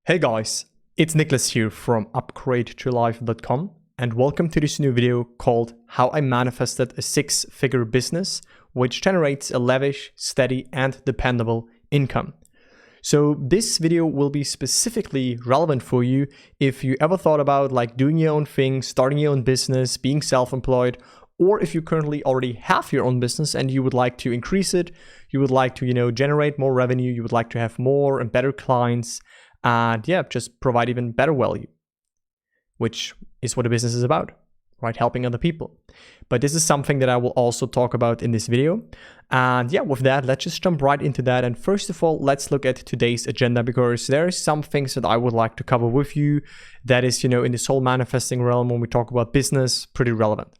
Hey guys, it's Nicholas here from upgradetrelife.com and welcome to this new video called How I Manifested a Six-Figure Business which generates a lavish, steady and dependable income. So this video will be specifically relevant for you if you ever thought about doing your own thing, starting your own business, being self-employed, or if you currently already have your own business and you would like to increase it, you would like to, generate more revenue, you would like to have more and better clients, and just provide even better value, which is what a business is about, right? Helping other people. But this is something that I will also talk about in this video. And with that, let's just jump right into that. And first of all, let's look at today's agenda because there are some things that I would like to cover with you that is, in this whole manifesting realm when we talk about business, pretty relevant.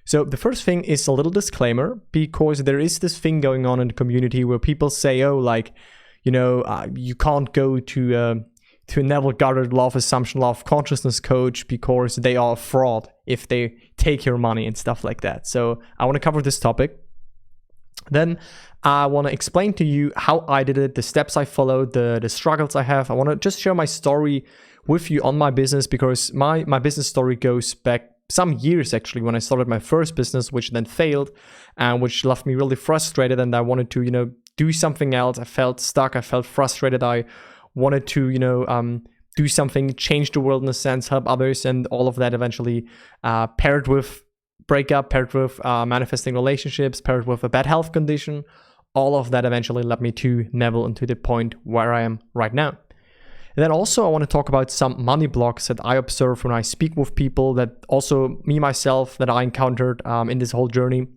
So the first thing is a little disclaimer because there is this thing going on in the community where people say, you can't go to a Neville Goddard law of assumption, law of consciousness coach because they are a fraud if they take your money and stuff like that. So I want to cover this topic. Then I want to explain to you how I did it, the steps I followed, the struggles I have. I want to just share my story with you on my business because my business story goes back some years actually when I started my first business, which then failed and which left me really frustrated. And I wanted to, do something else. I felt stuck. I felt frustrated. I wanted to, do something, change the world in a sense, help others. And all of that eventually paired with breakup, paired with manifesting relationships, paired with a bad health condition. All of that eventually led me to Neville and to the point where I am right now. And then also I want to talk about some money blocks that I observe when I speak with people, that also me myself that I encountered in this whole journey.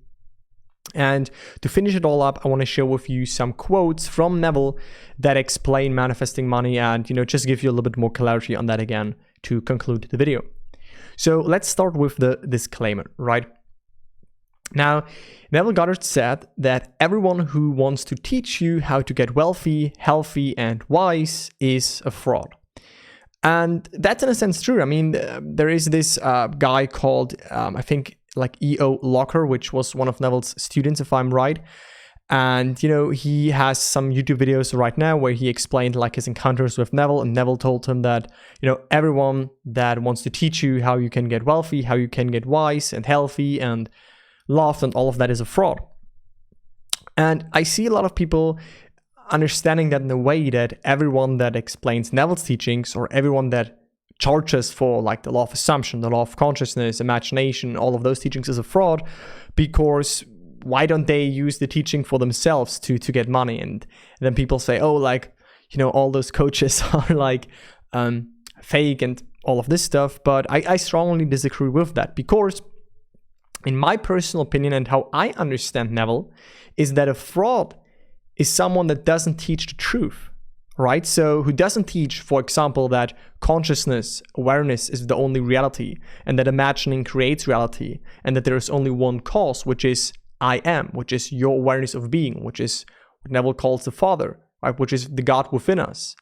And to finish it all up, I want to share with you some quotes from Neville that explain manifesting money and, just give you a little bit more clarity on that again to conclude the video. So let's start with the disclaimer, right? Now, Neville Goddard said that everyone who wants to teach you how to get wealthy, healthy, and wise is a fraud. And that's in a sense true. I mean, there is this guy called, I think, E.O. Locker, which was one of Neville's students, if I'm right. And, he has some YouTube videos right now where he explained his encounters with Neville. And Neville told him that, everyone that wants to teach you how you can get wealthy, how you can get wise and healthy and loved and all of that is a fraud. And I see a lot of people understanding that in a way that everyone that explains Neville's teachings or everyone that charges for the law of assumption, the law of consciousness, imagination, all of those teachings is a fraud because why don't they use the teaching for themselves to get money? And then people say, all those coaches are fake and all of this stuff. But I strongly disagree with that because in my personal opinion and how I understand Neville is that a fraud is someone that doesn't teach the truth. Right? So who doesn't teach, for example, that consciousness, awareness is the only reality and that imagining creates reality and that there is only one cause, which is I am, which is your awareness of being, which is what Neville calls the Father, right? Which is the God within us.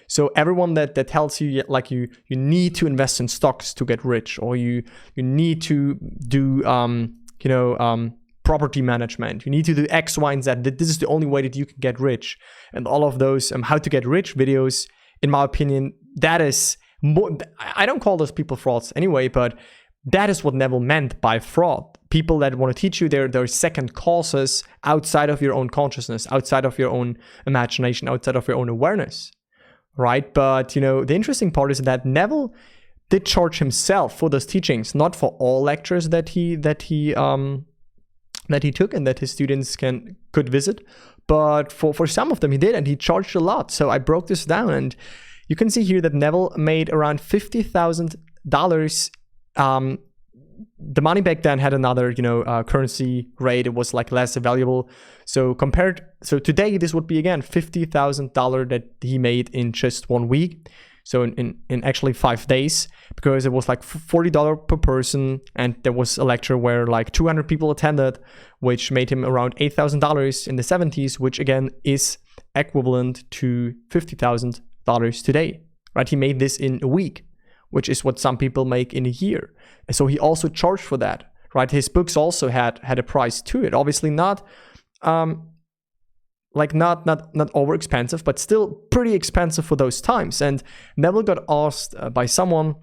So everyone that tells you you need to invest in stocks to get rich or you need to do, property management, you need to do X, Y, and Z, that this is the only way that you can get rich. And all of those how to get rich videos, in my opinion, that is more, I don't call those people frauds anyway, but that is what Neville meant by fraud. People that want to teach you their second causes outside of your own consciousness, outside of your own imagination, outside of your own awareness, right? But, the interesting part is that Neville did charge himself for those teachings, not for all lectures that he took and that his students could visit, but for some of them he did, and he charged a lot. So I broke this down, and you can see here that Neville made around $50,000. The money back then had another, currency rate. It was less valuable. So today this would be again $50,000 that he made in just 1 week. So in actually 5 days, because it was $40 per person, and there was a lecture where 200 people attended, which made him around $8,000 in the 70s, which again is equivalent to $50,000 today, right? He made this in a week, which is what some people make in a year. And so he also charged for that, right? His books also had a price to it. Obviously not like not over expensive, but still pretty expensive for those times. And Neville got asked by someone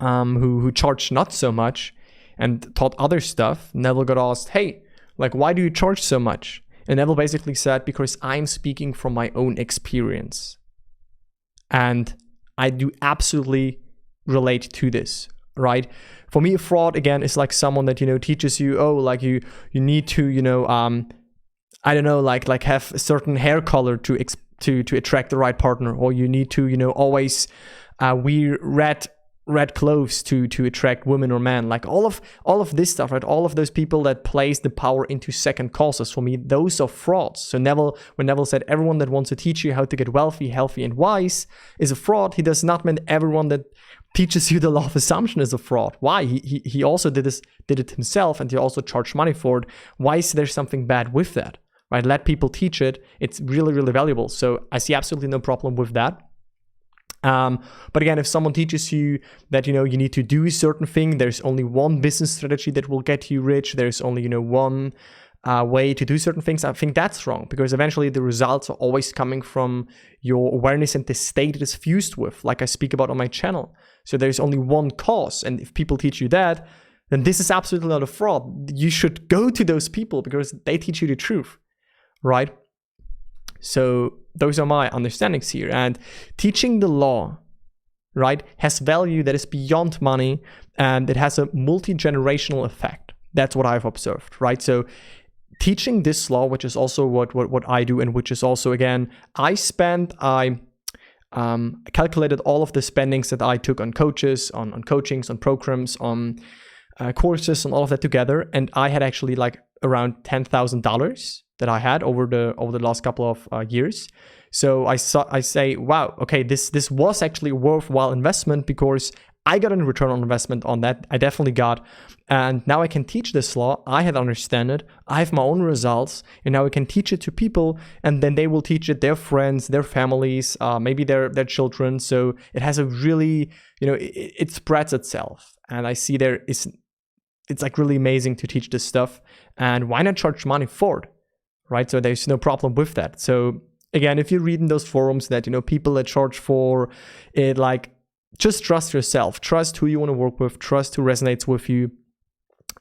who charged not so much and taught other stuff. Neville got asked, hey, like, why do you charge so much? And Neville basically said, because I'm speaking from my own experience. And I do absolutely relate to this, right? For me, a fraud, again, is like someone that, teaches you, oh, like you need to, I don't know, like have a certain hair color to attract the right partner, or you need to, always wear red clothes to attract women or men. Like all of this stuff, right? All of those people that place the power into second causes, for me, those are frauds. So when Neville said everyone that wants to teach you how to get wealthy, healthy, and wise is a fraud, he does not mean everyone that teaches you the law of assumption is a fraud. Why? He also did it himself, and he also charged money for it. Why is there something bad with that? Right? Let people teach it. It's really, really valuable. So I see absolutely no problem with that. But again, if someone teaches you that, you need to do a certain thing, there's only one business strategy that will get you rich, there's only, one way to do certain things, I think that's wrong, because eventually the results are always coming from your awareness and the state it is fused with, like I speak about on my channel. So there's only one cause. And if people teach you that, then this is absolutely not a fraud. You should go to those people because they teach you the truth, right? So those are my understandings here. And teaching the law, right, has value that is beyond money, and it has a multi-generational effect. That's what I've observed, right? So teaching this law, which is also what I do, and which is also, again, I calculated all of the spendings that I took on coaches, on coachings, on programs, on courses, and all of that together. And I had actually like around $10,000 that I had over the last couple of years. So I say, wow, okay, this was actually a worthwhile investment, because I got a return on investment on that. I definitely got. And now I can teach this law. I had understand it. I have my own results. And now I can teach it to people. And then they will teach it their friends, their families, maybe their children. So it has a really, it spreads itself. And I see it's like really amazing to teach this stuff. And why not charge money for it? Right? So there's no problem with that. So again, if you read in those forums that, people that charge for it, like, just trust yourself, trust who you want to work with, trust who resonates with you.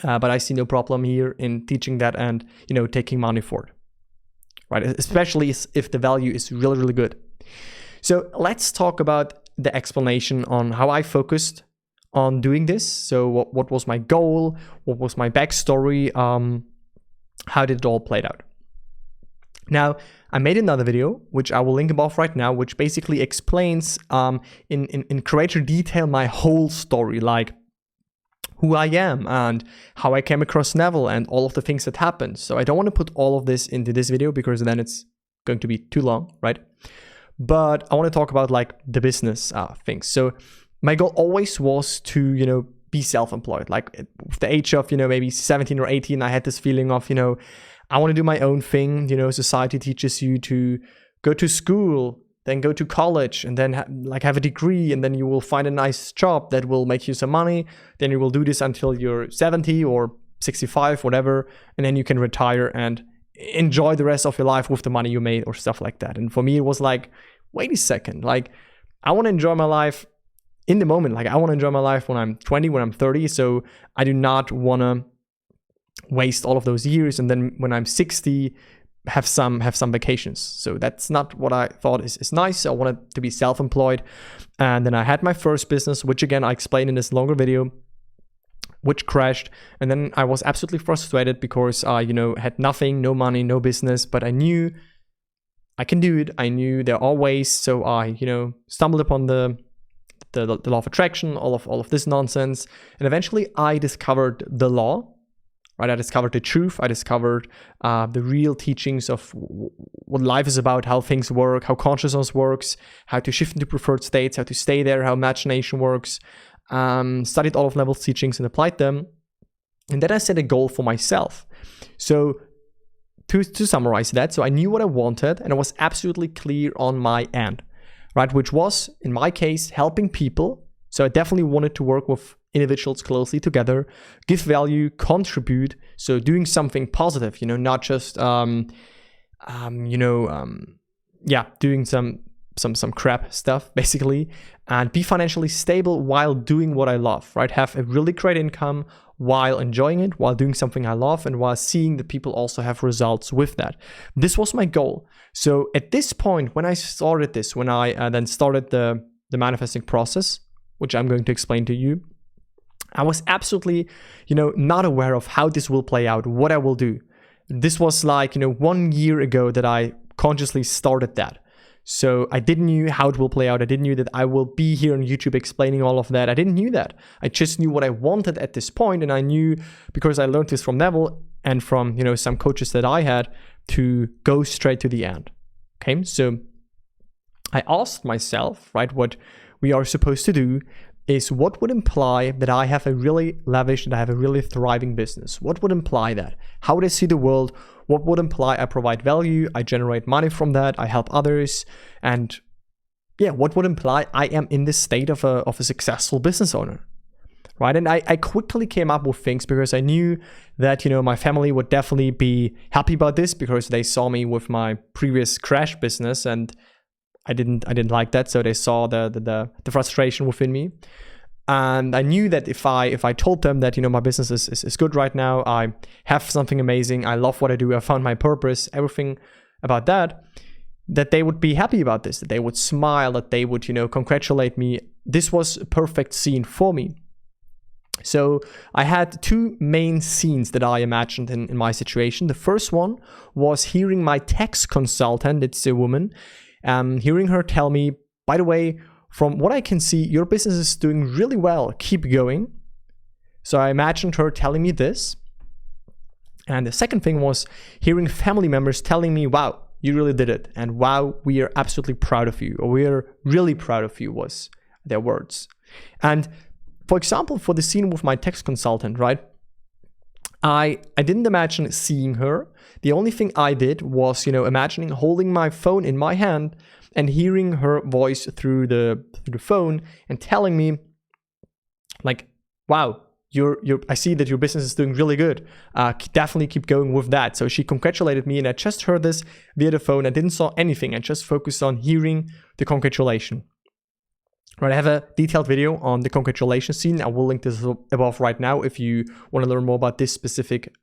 But I see no problem here in teaching that and, taking money for it, right? Especially if the value is really, really good. So let's talk about the explanation on how I focused on doing this. So what was my goal? What was my backstory? How did it all play out? Now, I made another video, which I will link above right now, which basically explains in greater detail my whole story, like who I am and how I came across Neville and all of the things that happened. So I don't want to put all of this into this video because then it's going to be too long, right? But I want to talk about like the business things. So my goal always was to, be self-employed. Like at the age of, maybe 17 or 18, I had this feeling of, I want to do my own thing. Society teaches you to go to school, then go to college, and then have a degree, and then you will find a nice job that will make you some money. Then you will do this until you're 70 or 65, whatever, and then you can retire and enjoy the rest of your life with the money you made or stuff like that. And for me, it was like, wait a second, like I want to enjoy my life in the moment. Like I want to enjoy my life when I'm 20, when I'm 30. So I do not want to waste all of those years and then when I'm 60 have some vacations. So that's not what I thought is nice. I wanted to be self-employed. And then I had my first business, which again I explained in this longer video, which crashed. And then I was absolutely frustrated because I had nothing, no money, no business, but I knew I can do it. I knew there are ways. So I stumbled upon the law of attraction, all of this nonsense, and eventually I discovered the law. Right, I discovered the truth. I discovered the real teachings of what life is about, how things work, how consciousness works, how to shift into preferred states, how to stay there, how imagination works. Studied all of Neville's teachings and applied them. And then I set a goal for myself. So to summarize that, so I knew what I wanted and I was absolutely clear on my end, right? Which was, in my case, helping people. So I definitely wanted to work with individuals closely together, give value, contribute. So doing something positive, not just doing some crap stuff basically, and be financially stable while doing what I love, right? Have a really great income while enjoying it, while doing something I love, and while seeing that people also have results with that. This was my goal. So at this point, when I started this, when I then started the manifesting process, which I'm going to explain to you, I was absolutely, not aware of how this will play out, what I will do. This was like, 1 year ago that I consciously started that. So I didn't know how it will play out. I didn't know that I will be here on YouTube explaining all of that. I didn't know that. I just knew what I wanted at this point, and I knew, because I learned this from Neville and from, some coaches that I had, to go straight to the end. Okay, so I asked myself, right, what we are supposed to do is what would imply that I have a really lavish, that I have a really thriving business? What would imply that? How would I see the world? What would imply I provide value, I generate money from that, I help others, and what would imply I am in the state of a successful business owner, right? And I quickly came up with things because I knew that, my family would definitely be happy about this because they saw me with my previous crash business, and I didn't like that, so they saw the frustration within me. And I knew that if I told them that, my business is good right now, I have something amazing, I love what I do, I found my purpose, everything about that they would be happy about this, that they would smile, that they would, congratulate me. This was a perfect scene for me. So I had two main scenes that I imagined in my situation. The first one was hearing my tax consultant, it's a woman, hearing her tell me, by the way, from what I can see, your business is doing really well. Keep going. So I imagined her telling me this. And the second thing was hearing family members telling me, wow, you really did it. And wow, we are absolutely proud of you. Or we are really proud of you, was their words. And for example, for the scene with my tax consultant, right? I didn't imagine seeing her. The only thing I did was, imagining holding my phone in my hand and hearing her voice through the phone and telling me, like, wow, I see that your business is doing really good. Definitely keep going with that. So she congratulated me, and I just heard this via the phone. I didn't saw anything. I just focused on hearing the congratulation. Right, I have a detailed video on the congratulation scene. I will link this above right now if you want to learn more about this specific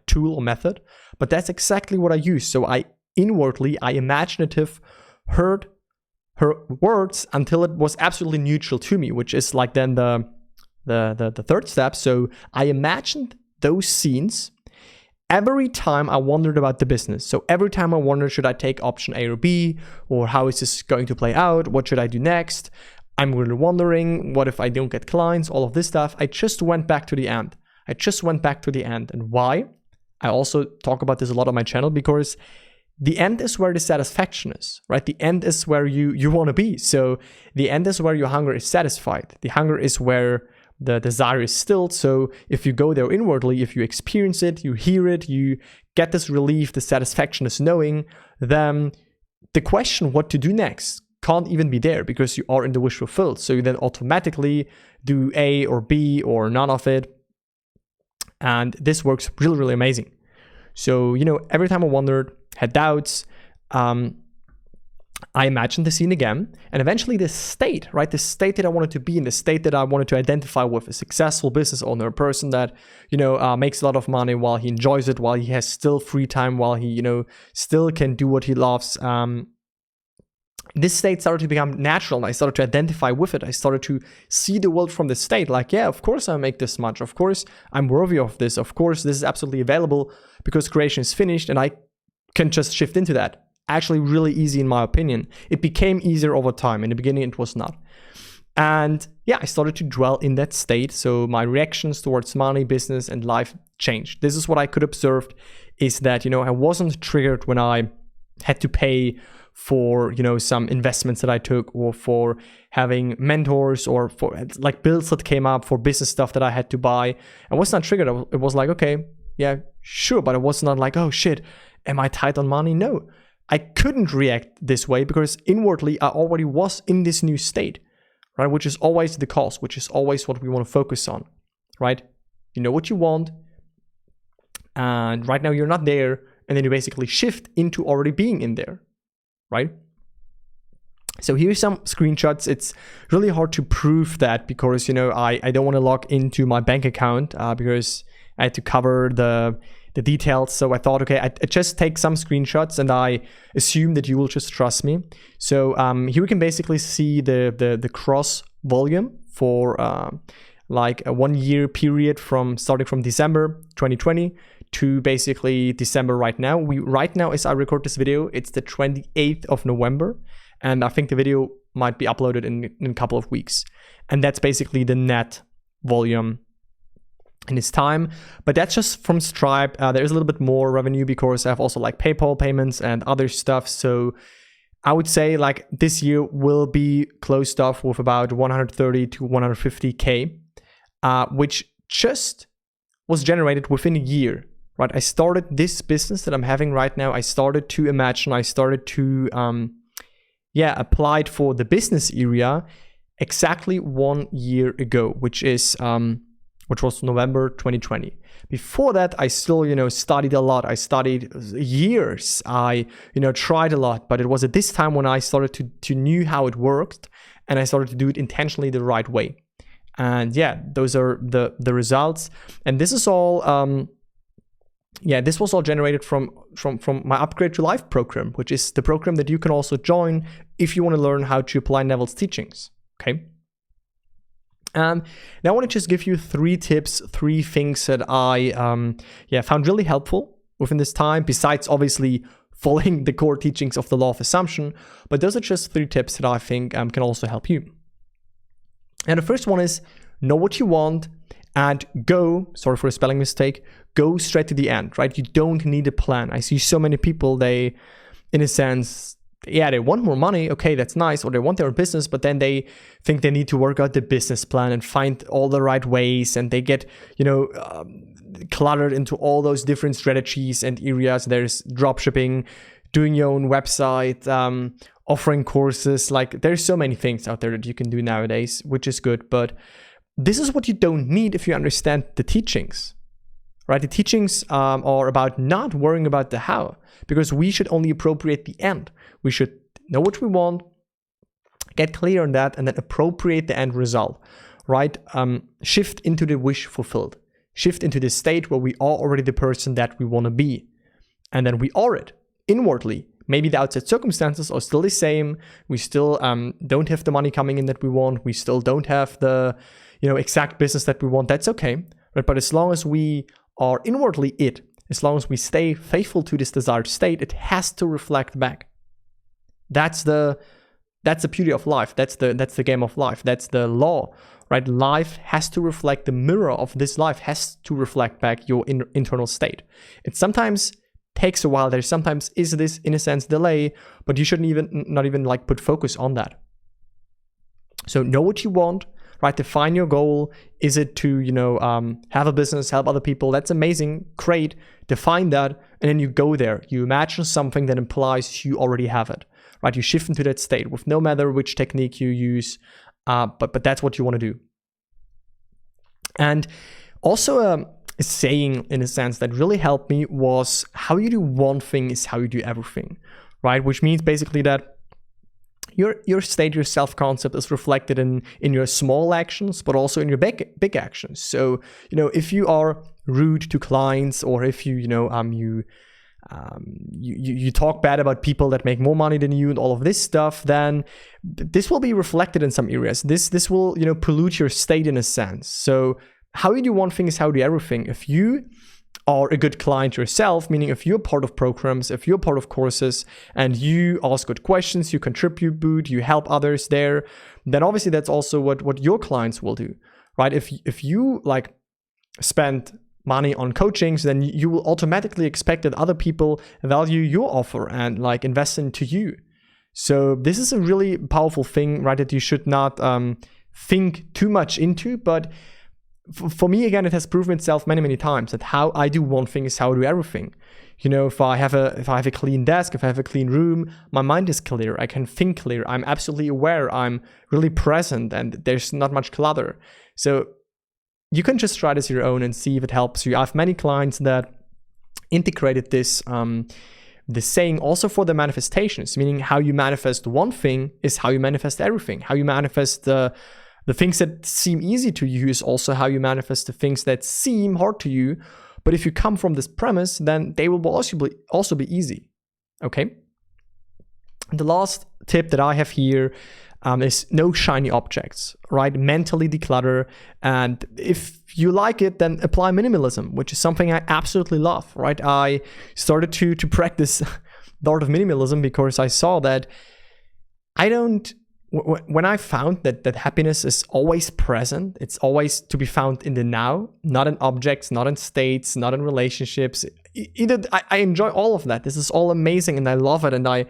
tool or method. But that's exactly what I use. So I imaginative heard her words until it was absolutely neutral to me, which is like then the third step. So I imagined those scenes every time I wondered about the business. So every time I wondered, should I take option A or B, or how is this going to play out? What should I do next? I'm really wondering, what if I don't get clients? All of this stuff. I just went back to the end. And why? I also talk about this a lot on my channel, because the end is where the satisfaction is, right? The end is where you want to be. So the end is where your hunger is satisfied. The hunger is where the desire is stilled. So if you go there inwardly, if you experience it, you hear it, you get this relief, the satisfaction is knowing, then the question what to do next can't even be there, because you are in the wish fulfilled. So you then automatically do A or B or none of it. And this works really, really amazing. So, every time I wondered, had doubts, I imagined the scene again, and eventually this state, right? The state that I wanted to be in, the state that I wanted to identify with, a successful business owner, a person that, makes a lot of money while he enjoys it, while he has still free time, while he, still can do what he loves. This state started to become natural. I started to identify with it. I started to see the world from this state. Like, yeah, of course I make this much. Of course I'm worthy of this. Of course this is absolutely available because creation is finished and I can just shift into that. Actually really easy in my opinion. It became easier over time. In the beginning it was not. And yeah, I started to dwell in that state. So my reactions towards money, business, and life changed. This is what I could observe, is that, I wasn't triggered when I had to pay for, some investments that I took, or for having mentors, or for like bills that came up for business stuff that I had to buy. I was not triggered. It was like, okay, yeah, sure. But it was not like, oh shit, am I tight on money? No, I couldn't react this way because inwardly I already was in this new state, right? Which is always the cause, which is always what we want to focus on, right? You know what you want. And right now you're not there. and then you basically shift into already being in there, right? So here's some screenshots. It's really hard to prove that because, you know, I don't want to log into my bank account because I had to cover the details. So I thought, okay, I just take some screenshots and I assume that you will just trust me. So here we can basically see the cross volume for like a 1 year period starting from December 2020 to basically December right now. Right now, as I record this video, it's the 28th of November. And I think the video might be uploaded in a couple of weeks. And that's basically the net volume in this time. But that's just from Stripe. There's a little bit more revenue because I have also like PayPal payments and other stuff. So I would say like this year will be closed off with about 130 to 150K, which just was generated within a year, right? I started this business that I'm having right now. I started to applied for the business area exactly 1 year ago, which was November 2020. Before that, I still, you know, studied a lot. I studied years. I, you know, tried a lot, but it was at this time when I started to knew how it worked, and I started to do it intentionally the right way. And yeah, those are the results. And this is all this was all generated from my Upgrade to Life program, which is the program that you can also join if you want to learn how to apply Neville's teachings, okay? Now I want to just give you 3 tips, 3 things that I found really helpful within this time, besides obviously following the core teachings of the law of assumption. But those are just 3 tips that I think can also help you. And the first one is know what you want and go, sorry for a spelling mistake, go straight to the end, right? You don't need a plan. I see so many people, they, in a sense, they want more money. Okay, that's nice. Or they want their own business, but then they think they need to work out the business plan and find all the right ways. And they get, you know, cluttered into all those different strategies and areas. There's dropshipping, doing your own website, offering courses. Like there's so many things out there that you can do nowadays, which is good. But this is what you don't need if you understand the teachings, right? The teachings are about not worrying about the how, because we should only appropriate the end. We should know what we want, get clear on that, and then appropriate the end result, right? Shift into the wish fulfilled. Shift into the state where we are already the person that we want to be. And then we are it inwardly. Maybe the outside circumstances are still the same. We still don't have the money coming in that we want. We still don't have the, you know, exact business that we want. That's okay. Right? But as long as we are inwardly it, as long as we stay faithful to this desired state, it has to reflect back. That's the beauty of life. That's the game of life. That's the law, right? Life has to reflect, the mirror of this life has to reflect back your internal state. It sometimes takes a while. There sometimes is this, in a sense, delay, but you shouldn't not even like put focus on that. So know what you want, right? Define your goal. Is it to, you know, have a business, help other people? That's amazing, great. Define that, and then you go there. You imagine something that implies you already have it, right? You shift into that state with no matter which technique you use, but that's what you want to do. And also a saying, in a sense, that really helped me was, how you do one thing is how you do everything, right? Which means basically that your state, your self-concept is reflected in your small actions, but also in your big actions. So, you know, if you are rude to clients, or if you talk bad about people that make more money than you and all of this stuff, then this will be reflected in some areas. This will, you know, pollute your state in a sense. So how you do one thing is how you do everything. If you are a good client yourself, meaning if you're part of programs, if you're part of courses, and you ask good questions, you contribute, you help others there, then obviously that's also what your clients will do, right? If you like spend money on coachings, then you will automatically expect that other people value your offer and like invest into you. So this is a really powerful thing, right? That you should not think too much into, but for me, again, it has proven itself many times that how I do one thing is how I do everything. You know, if I have a clean desk, if I have a clean room, my mind is clear. I can think clear. I'm absolutely aware. I'm really present, and there's not much clutter. So you can just try this your own and see if it helps you. I have many clients that integrated this saying also for the manifestations, meaning how you manifest one thing is how you manifest everything. How you manifest the things that seem easy to you is also how you manifest the things that seem hard to you. But if you come from this premise, then they will also be easy. Okay? The last tip that I have here is no shiny objects, right? Mentally declutter. And if you like it, then apply minimalism, which is something I absolutely love, right? I started to practice the art of minimalism because I saw that when I found that happiness is always present, it's always to be found in the now, not in objects, not in states, not in relationships. I enjoy all of that. This is all amazing and I love it. And I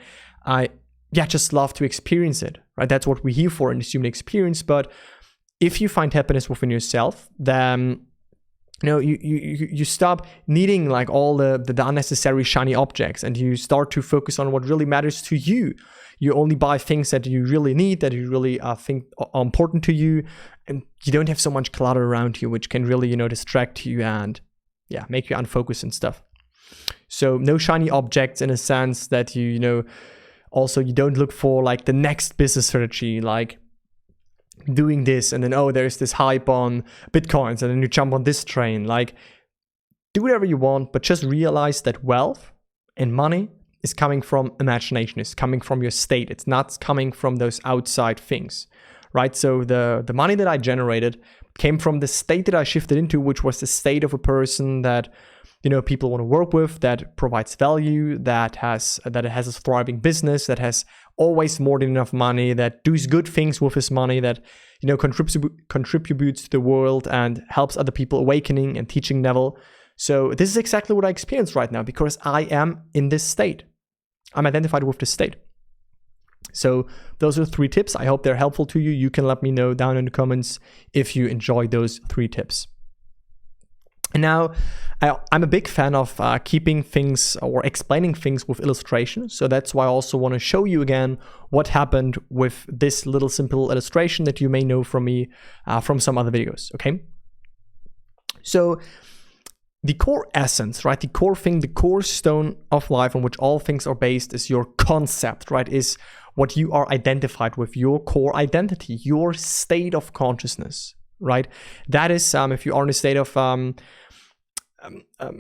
just love to experience it, right? That's what we're here for in this human experience. But if you find happiness within yourself, then you stop needing like all the unnecessary shiny objects, and you start to focus on what really matters to you. You only buy things that you really need, that you really think are important to you, and you don't have so much clutter around you, which can really distract you and make you unfocused and stuff. So no shiny objects, in a sense that also you don't look for like the next business strategy, like doing this and then there's this hype on bitcoins and then you jump on this train. Like, do whatever you want, but just realize that wealth and money is coming from imagination, it's coming from your state, it's not coming from those outside things, right? So the money that I generated came from the state that I shifted into, which was the state of a person that people want to work with, that provides value, that has a thriving business, that has always more than enough money, that does good things with his money, that contributes to the world and helps other people awakening and teaching Neville. So this is exactly what I experience right now because I am in this state. I'm identified with this state. So those are 3 tips. I hope they're helpful to you. You can let me know down in the comments if you enjoy those 3 tips. And now, I'm a big fan of keeping things or explaining things with illustrations. So that's why I also want to show you again what happened with this little simple illustration that you may know from me from some other videos, okay? So the core essence, right? The core thing, the core stone of life on which all things are based is your concept, right? Is what you are identified with, your core identity, your state of consciousness, right? That is, if you are in a state of a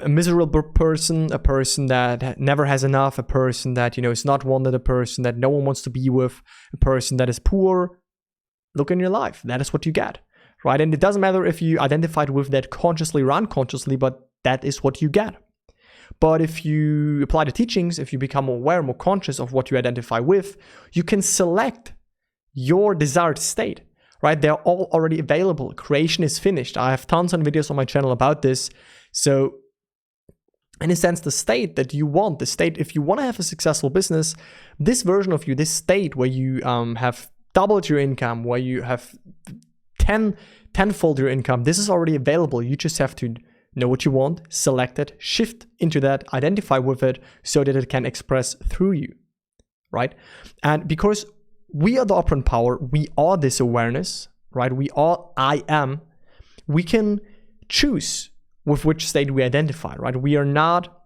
miserable person, a person that never has enough, a person that, is not wanted, a person that no one wants to be with, a person that is poor, look in your life. That is what you get, right? And it doesn't matter if you identified with that consciously or unconsciously, but that is what you get. But if you apply the teachings, if you become more aware, more conscious of what you identify with, you can select your desired state, right? They're all already available. Creation is finished. I have tons of videos on my channel about this. So in a sense, the state that you want, the state, if you want to have a successful business, this version of you, this state where you have doubled your income, where you have tenfold your income, this is already available. You just have to know what you want, select it, shift into that, identify with it so that it can express through you, right? And because we are the operant power, we are this awareness, right? We are I am, we can choose with which state we identify, right? We are not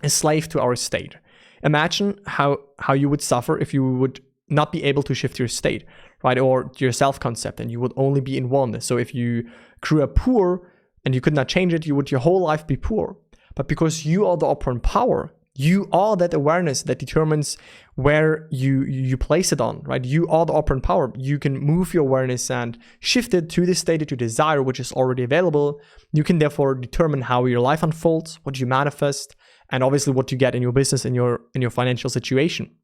a slave to our state. Imagine how you would suffer if you would not be able to shift your state, right? Or your self-concept, and you would only be in one. So if you grew up poor and you could not change it, you would your whole life be poor. But because you are the operant power, you are that awareness that determines where you place it on, right? You are the operant power. You can move your awareness and shift it to the state that you desire, which is already available. You can therefore determine how your life unfolds, what you manifest, and obviously what you get in your business, in your financial situation.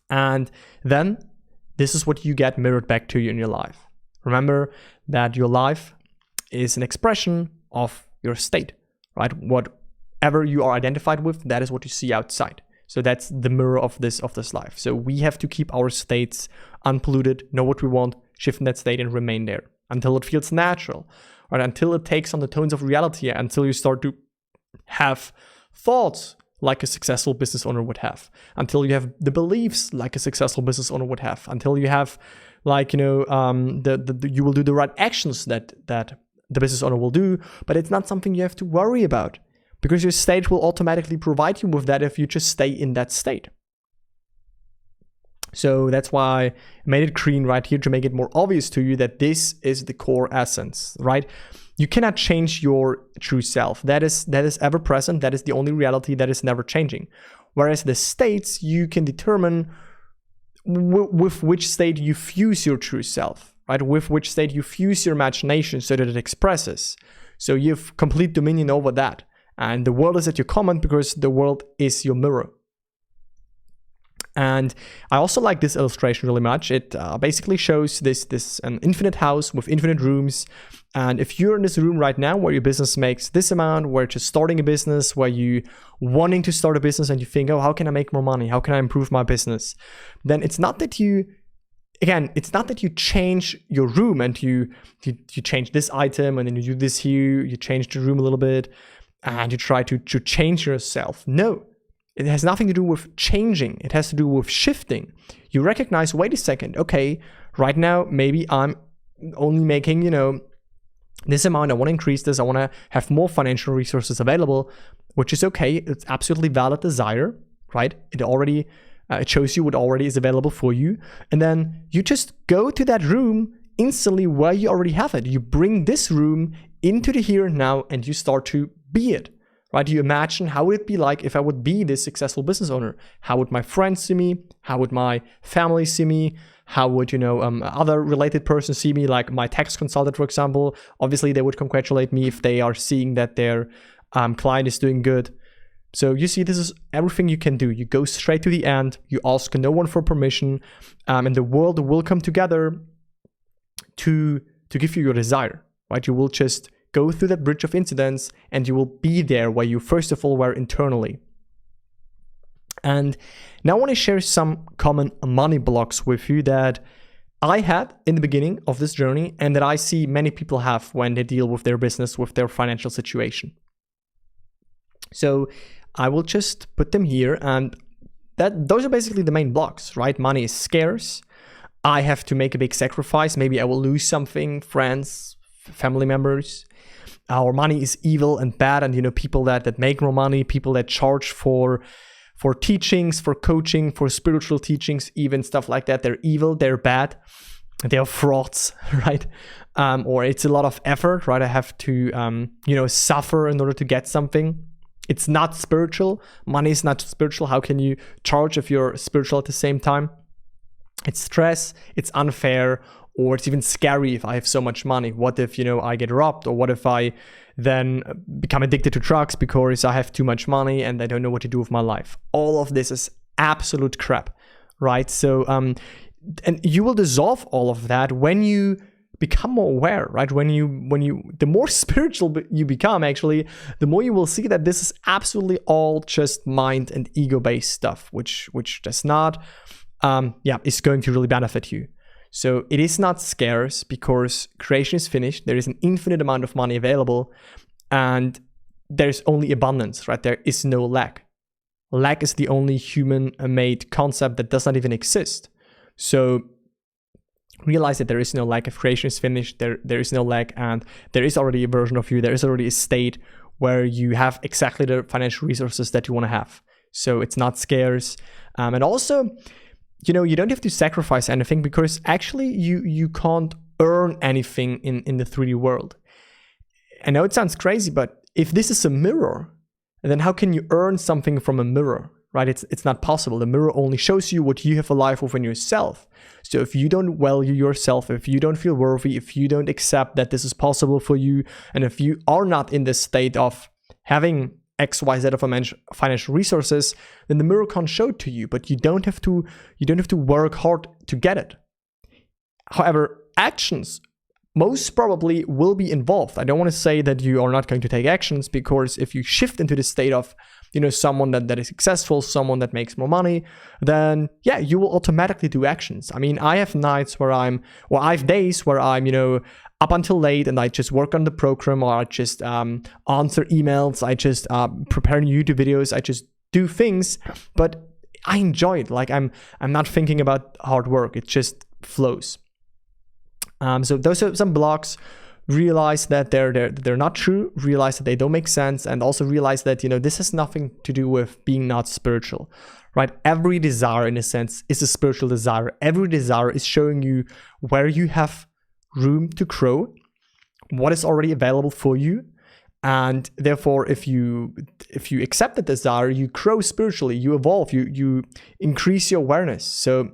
And then this is what you get mirrored back to you in your life. Remember that your life is an expression of your state, right? Whatever you are identified with, that is what you see outside. So that's the mirror of this life. So we have to keep our states unpolluted, know what we want, shift in that state and remain there until it feels natural, right? Until it takes on the tones of reality, until you start to have thoughts like a successful business owner would have, until you have the beliefs like a successful business owner would have, until you have you will do the right actions that the business owner will do, but it's not something you have to worry about. because your state will automatically provide you with that if you just stay in that state. So that's why I made it green right here to make it more obvious to you that this is the core essence, right? You cannot change your true self. That is ever present. That is the only reality that is never changing. Whereas the states, you can determine with which state you fuse your true self, right? With which state you fuse your imagination so that it expresses. So you have complete dominion over that. And the world is at your command because the world is your mirror. And I also like this illustration really much. It basically shows an infinite house with infinite rooms. And if you're in this room right now where your business makes this amount, where you're just starting a business, where you wanting to start a business and you think, oh, how can I make more money? How can I improve my business? Then it's not that you change your room and you change this item and then you do this here, you change the room a little bit and you try to change yourself. No. It has nothing to do with changing. It has to do with shifting. You recognize, wait a second, okay, right now, maybe I'm only making, this amount. I want to increase this. I want to have more financial resources available, which is okay. It's absolutely valid desire, right? It shows you what already is available for you. And then you just go to that room instantly where you already have it. You bring this room into the here and now and you start to be it. Right? You imagine how would it be like if I would be this successful business owner? How would my friends see me? How would my family see me? How would, other related persons see me? Like my tax consultant, for example. Obviously, they would congratulate me if they are seeing that their client is doing good. So you see, this is everything you can do. You go straight to the end. You ask no one for permission. And the world will come together to give you your desire. Right? You will just go through that bridge of incidents and you will be there where you first of all were internally. And now I want to share some common money blocks with you that I had in the beginning of this journey and that I see many people have when they deal with their business, with their financial situation. So I will just put them here, and those are basically the main blocks, right? Money is scarce. I have to make a big sacrifice. Maybe I will lose something, friends, family members. Our money is evil and bad, and people that make more money, people that charge for teachings, for coaching, for spiritual teachings, even stuff like that, they're evil, they're bad, they're frauds, right? Or it's a lot of effort, right? I have to suffer in order to get something. It's not spiritual. Money is not spiritual. How can you charge if you're spiritual at the same time? It's stress, it's unfair, or it's even scary if I have so much money. What if, I get robbed? Or what if I then become addicted to drugs because I have too much money and I don't know what to do with my life? All of this is absolute crap, right? So, and you will dissolve all of that when you become more aware, right? The more spiritual you become, actually, the more you will see that this is absolutely all just mind and ego-based stuff, which does not, is going to really benefit you. So it is not scarce because creation is finished. There is an infinite amount of money available and there's only abundance, right? There is no lack. Lack is the only human-made concept that does not even exist. So realize that there is no lack. If creation is finished, there is no lack, and there is already a version of you. There is already a state where you have exactly the financial resources that you want to have. So it's not scarce. And also, you don't have to sacrifice anything because actually you can't earn anything in the 3D world. I know it sounds crazy, but if this is a mirror, then how can you earn something from a mirror, right? It's not possible. The mirror only shows you what you have alive within yourself. So if you don't value yourself, if you don't feel worthy, if you don't accept that this is possible for you, and if you are not in this state of having XYZ of financial resources, then the mirror can't show it to you, but you don't have to work hard to get it. However, actions most probably will be involved. I don't want to say that you are not going to take actions, because if you shift into the state of, someone that is successful, someone that makes more money, then you will automatically do actions. I mean, I have nights where I have days where I'm, up until late and I just work on the program, or I just answer emails, I just prepare YouTube videos, I just do things, but I enjoy it. Like I'm not thinking about hard work, it just flows. So those are some blocks realize that they're not true, realize that they don't make sense, and also realize that, this has nothing to do with being not spiritual, right? Every desire, in a sense, is a spiritual desire. Every desire is showing you where you have room to grow, what is already available for you. And therefore, if you accept the desire, you grow spiritually, you evolve, you increase your awareness. So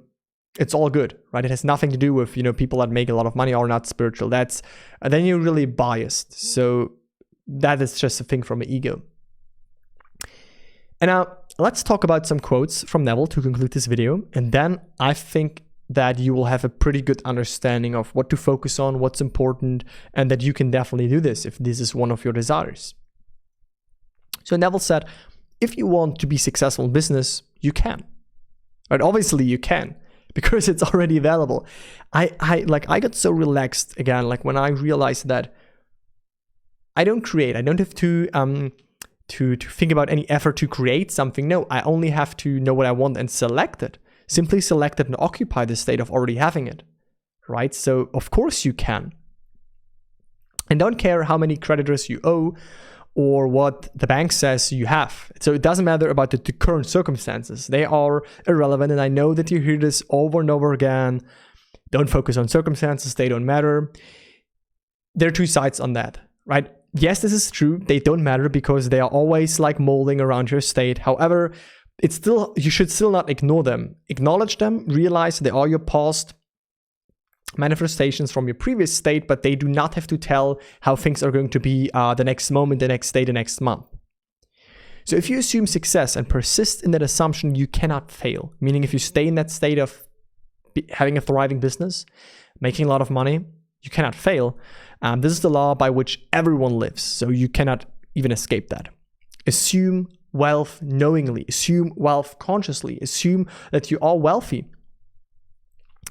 it's all good, right? It has nothing to do with, people that make a lot of money are not spiritual. Then you're really biased. So that is just a thing from the ego. And now let's talk about some quotes from Neville to conclude this video. And then I think that you will have a pretty good understanding of what to focus on, what's important, and that you can definitely do this if this is one of your desires. So Neville said, if you want to be successful in business, you can. Right? Obviously you can, because it's already available. I got so relaxed again, like when I realized that I don't have to think about any effort to create something. No, I only have to know what I want and select it. Simply select it and occupy the state of already having it, right? So of course you can. And don't care how many creditors you owe or what the bank says you have. So it doesn't matter about the current circumstances. They are irrelevant. And I know that you hear this over and over again. Don't focus on circumstances. They don't matter. There are two sides on that, right? Yes, this is true. They don't matter because they are always like molding around your state. However, you should still not ignore them. Acknowledge them, realize they are your past manifestations from your previous state, but they do not have to tell how things are going to be the next moment, the next day, the next month. So if you assume success and persist in that assumption, you cannot fail. Meaning if you stay in that state of having a thriving business, making a lot of money, you cannot fail. This is the law by which everyone lives, so you cannot even escape that. Assume wealth knowingly, assume wealth consciously, assume that you are wealthy.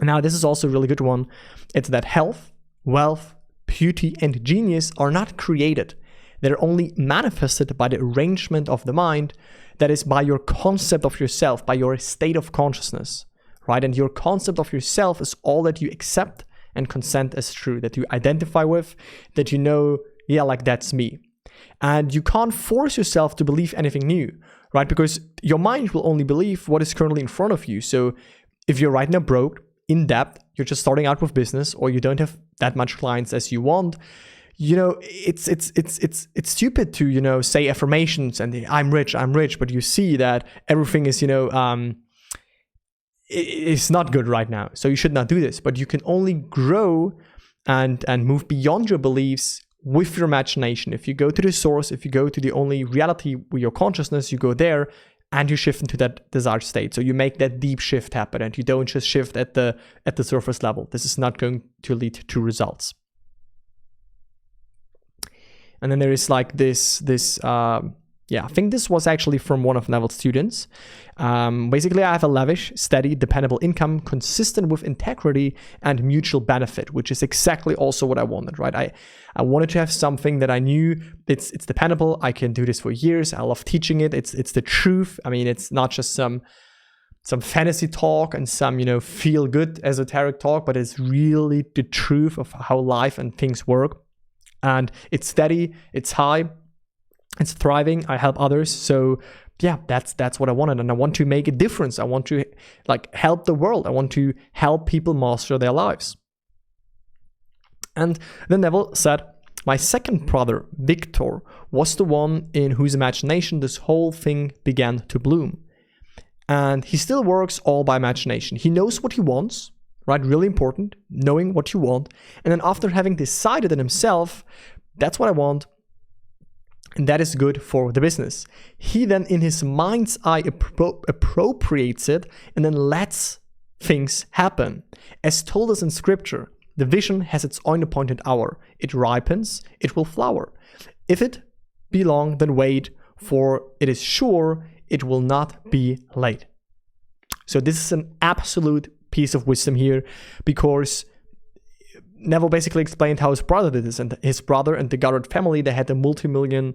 Now, this is also a really good one. It's that health, wealth, beauty, and genius are not created. They're only manifested by the arrangement of the mind, that is by your concept of yourself, by your state of consciousness, right? And your concept of yourself is all that you accept and consent as true, that you identify with, that you know, yeah, like that's me. And you can't force yourself to believe anything new, right? Because your mind will only believe what is currently in front of you. So if you're right now broke, in debt, you're just starting out with business, or you don't have that much clients as you want, it's stupid to, say affirmations and I'm rich, but you see that everything is, it's not good right now. So you should not do this, but you can only grow and move beyond your beliefs with your imagination. If you go to the source, if you go to the only reality with your consciousness, you go there and you shift into that desired state. So you make that deep shift happen, and you don't just shift at the surface level. This is not going to lead to results. And then there is like this I think this was actually from one of Neville's students. Basically, I have a lavish, steady, dependable income consistent with integrity and mutual benefit, which is exactly also what I wanted, right? I wanted to have something that I knew it's dependable. I can do this for years. I love teaching it. It's the truth. I mean, it's not just some fantasy talk and some, feel good esoteric talk, but it's really the truth of how life and things work. And it's steady, it's high, it's thriving. I help others. So yeah, that's what I wanted. And I want to make a difference. I want to help the world. I want to help people master their lives. And then Neville said, my second brother, Victor, was the one in whose imagination this whole thing began to bloom. And he still works all by imagination. He knows what he wants, right? Really important, knowing what you want. And then after having decided in himself, that's what I want, and that is good for the business, he then in his mind's eye appropriates it and then lets things happen. As told us in scripture, the vision has its own appointed hour. It ripens, it will flower. If it be long, then wait, for it is sure it will not be late. So this is an absolute piece of wisdom here, because Neville basically explained how his brother did this, and his brother and the Goddard family, they had a multi-million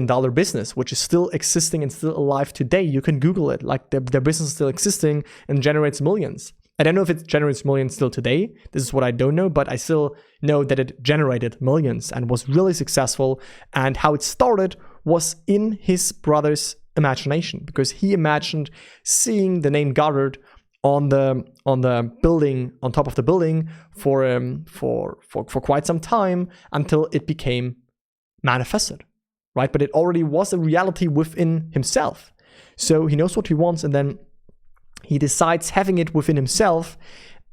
dollar business, which is still existing and still alive today. You can Google it, like their business is still existing and generates millions. I don't know if it generates millions still today. This is what I don't know, but I still know that it generated millions and was really successful. And how it started was in his brother's imagination, because he imagined seeing the name Goddard on the building, on top of the building for quite some time, until it became manifested, right? But it already was a reality within himself. So he knows what he wants, and then he decides having it within himself.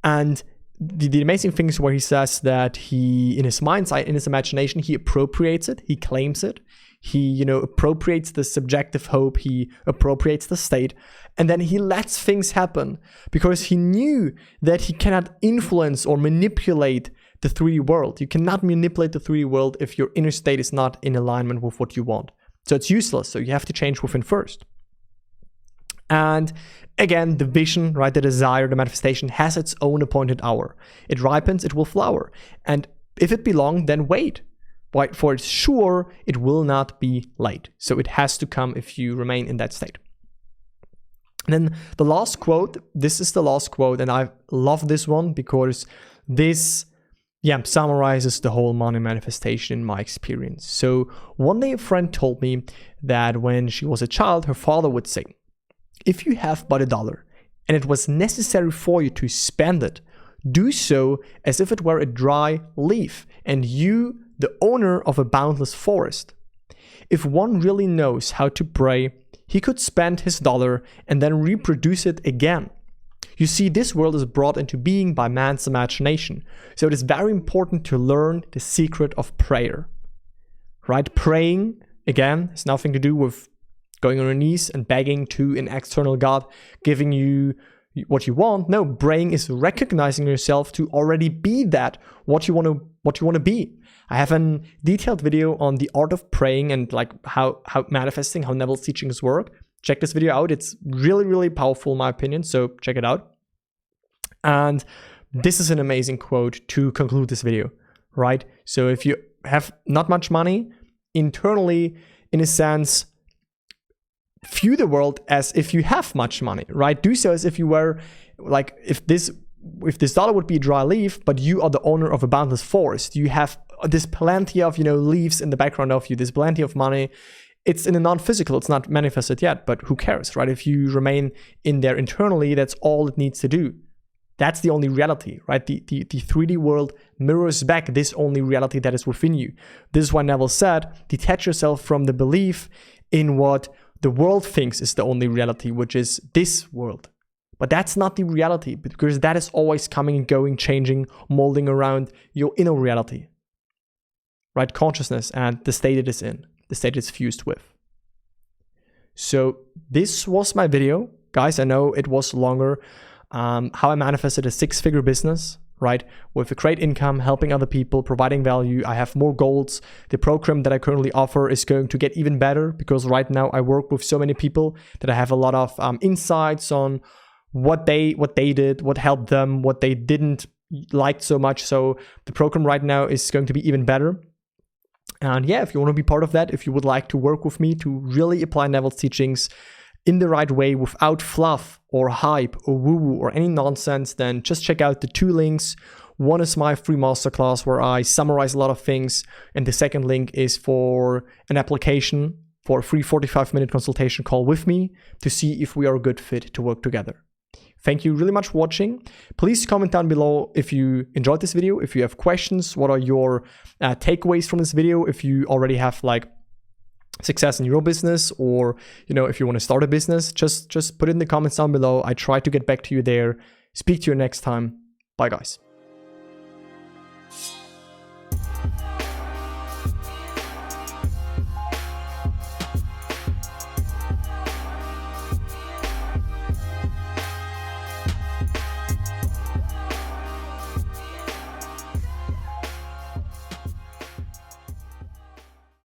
And the amazing thing is where he says that he, in his mind's eye, in his imagination, he appropriates it, he claims it, he, appropriates the subjective hope, he appropriates the state, and then he lets things happen, because he knew that he cannot influence or manipulate the 3D world. You cannot manipulate the 3D world if your inner state is not in alignment with what you want. So it's useless. So you have to change within first. And again, the vision, right, the desire, the manifestation has its own appointed hour. It ripens, it will flower. And if it be long, then wait. But for sure, it will not be late. So it has to come if you remain in that state. And then the last quote, this is the last quote, and I love this one because this summarizes the whole money manifestation in my experience. So one day a friend told me that when she was a child, her father would say, if you have but $1 and it was necessary for you to spend it, do so as if it were a dry leaf and you the owner of a boundless forest. If one really knows how to pray, he could spend his $1 and then reproduce it again. You see, this world is brought into being by man's imagination. So it is very important to learn the secret of prayer. Right? Praying, again, has nothing to do with going on your knees and begging to an external God giving you what you want. No, praying is recognizing yourself to already be that, what you want to be. I have a detailed video on the art of praying and like how manifesting, how Neville's teachings work. Check this video out. It's really, really powerful in my opinion. So check it out. And this is an amazing quote to conclude this video, right? So if you have not much money, internally, in a sense, view the world as if you have much money, right? Do so as if you were like, if this $1 would be a dry leaf, but you are the owner of a boundless forest. You have this plenty of, leaves in the background of you, this plenty of money. It's in a non-physical, it's not manifested yet, but who cares, right? If you remain in there internally, that's all it needs to do. That's the only reality, right? The 3D world mirrors back this only reality that is within you. This is why Neville said, detach yourself from the belief in what the world thinks is the only reality, which is this world. But that's not the reality, because that is always coming and going, changing, molding around your inner reality, right? Consciousness and the state it is in, the state it's fused with. So this was my video. Guys, I know it was longer. How I manifested a 6-figure business, right? With a great income, helping other people, providing value. I have more goals. The program that I currently offer is going to get even better, because right now I work with so many people that I have a lot of insights on what they did, what helped them, what they didn't like so much. So the program right now is going to be even better. And yeah, if you want to be part of that, if you would like to work with me to really apply Neville's teachings in the right way without fluff or hype or woo-woo or any nonsense, then just check out the 2 links. One is my free masterclass where I summarize a lot of things, and the second link is for an application for a free 45-minute consultation call with me to see if we are a good fit to work together. Thank you really much for watching. Please comment down below if you enjoyed this video, if you have questions, what are your takeaways from this video, if you already have like success in your business, or if you want to start a business, just put it in the comments down below. I try to get back to you there. Speak to you next time. Bye guys.